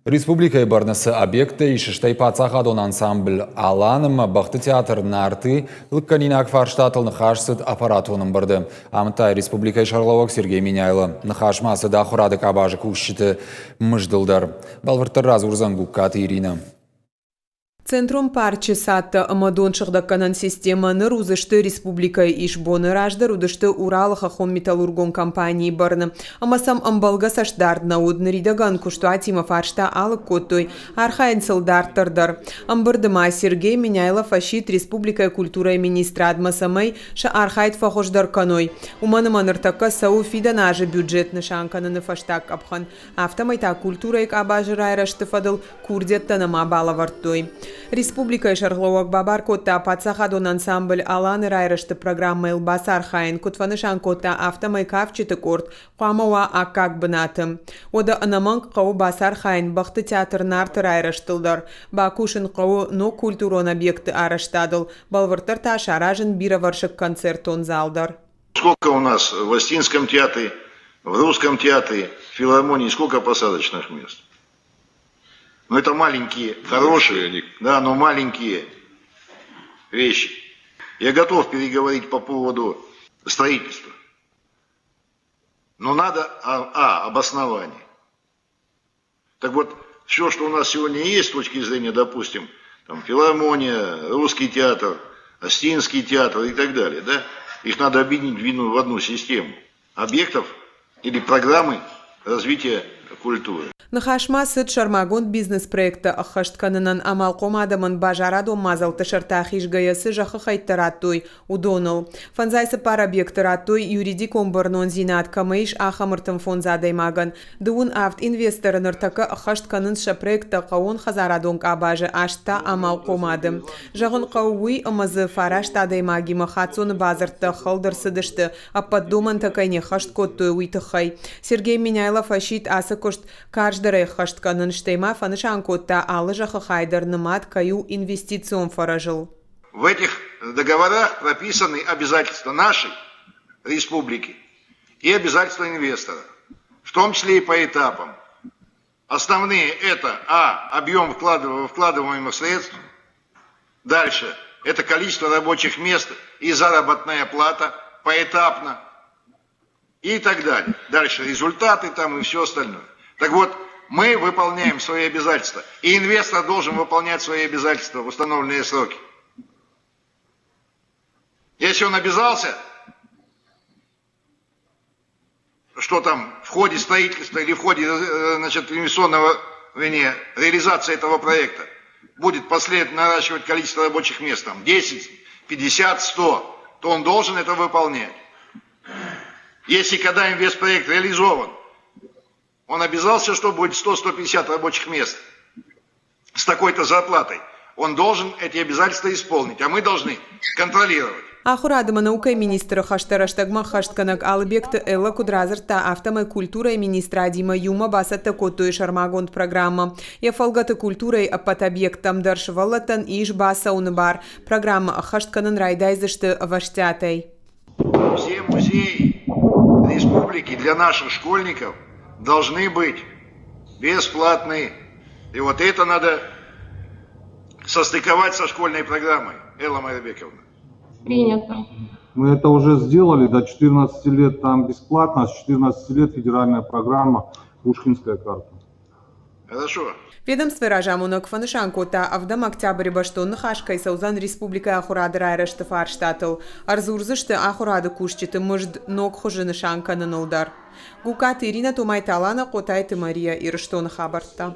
Республика барнысы объекты ишиштай пацахадон ансамбль аланым бақты театр нарты лыкканинак фарштатыл нахашсыд аппаратоным барды. Амтай республика шарлауак Сергей Миняйлы. Нахашмасы да хурады кабажы кушчыты мыждылдар. Балвыртыр раз урзан гуккаты Ирина. Центром парчы сатты амадон шығдаққанан системаны рузышты республика иш боны ражды рудышты Урал хахон металлургон компании барны. Амасам амбалга саштардна удны ридаган кушту атима фаршта алық коттой архайн сылдартырдар. Амбырдыма Сергей Миняйлов фашит республика культура министра адмасамай ша архайт фахождар каной. Уманыман ыртаққа сау фиданажы бюджетны шанкананы фаштак апхан. Автомайта культура ик абажы райрашты фадыл курдеттанама балаварттой. Республика Шарлауак Бабар котта пацахадон ансамбль аланы райрышты программа Элбас Архайн кутванышан котта автомай кавчыты корт қамауа аккак бынатым. Ода анаман қау Басар Хайн бақты театр нарты райрыштылдар. Бакушын қау но культурон объекты арыштадыл. Балвыртыр таш аражын бираваршык концертон залдар. Сколько у нас в Остинском театре, в Русском театре, в филармонии, сколько посадочных мест? Но это маленькие, хорошие, да, но маленькие вещи. Я готов переговорить по поводу строительства. Но надо обоснование. Так вот, все, что у нас сегодня есть с точки зрения, допустим, там, филармония, Русский театр, Остинский театр и так далее, да, их надо объединить в одну систему объектов или программы развития культуры. Нахашма сыт шармагон бизнес-проекты ахаштканынан амал комадамын бажарадо мазалты шартахиш гаясы жахы хайттараттой удоныл. Фанзайсы пар объектораттой юридик омбарнон зинат камыш ахамыртым фонзадаймаган. Дуун авт инвесторын ыртакы ахаштканын ша проекты қауын хазарадонг абажы ашта амал комадым. Жағын қауы амазы фараш тадаймаги махатсон базыртты халдырсыдышты аппаддоман такайне хашткоттой уйтыхай. Сергей Миняйлов ашит асы кошт Каждый хаштканын штейма фанышан котта алыжаха хайдарнымат каю инвестицион фаражил. В этих договорах прописаны обязательства нашей республики и обязательства инвестора, в том числе и по этапам. Основные это объем вкладываемых средств, дальше это количество рабочих мест и заработная плата поэтапно и так далее. Дальше результаты там и все остальное. Так вот, мы выполняем свои обязательства, и инвестор должен выполнять свои обязательства в установленные сроки. Если он обязался, что там в ходе строительства или в ходе инвестиционного, реализации этого проекта будет последовательно наращивать количество рабочих мест, там 10, 50, 100, то он должен это выполнять. Если когда инвестпроект реализован, он обязался, что будет 100-150 рабочих мест с такой-то зарплатой. Он должен эти обязательства исполнить, а мы должны контролировать. Ахурадыма наука министра хаштараштагма хаштканак албекты элла кудразырта автомай культура министра Дима Юма басата коттой шармагонд программа. Я фалгата культурой аппат объектам даршвалатан иш баса унбар. Программа хаштканан райдайзышты ваштятай. Все музеи республики для наших школьников должны быть бесплатные. И вот это надо состыковать со школьной программой. Элла Майрабековна. Принято. Мы это уже сделали, до 14 лет там бесплатно, а с 14 лет федеральная программа «Пушкинская карта». Хорошо. Ведомство ражамунок фанышанкота авдам октябрь баштон хашкай саузан республика ахурады райрашты фарштатыл. Арзурзышты ахурады кушчиты мыжд ног хожыны шанканы нолдар. Гукат Ирина Томайталана котайты Мария Ирштон хабарта.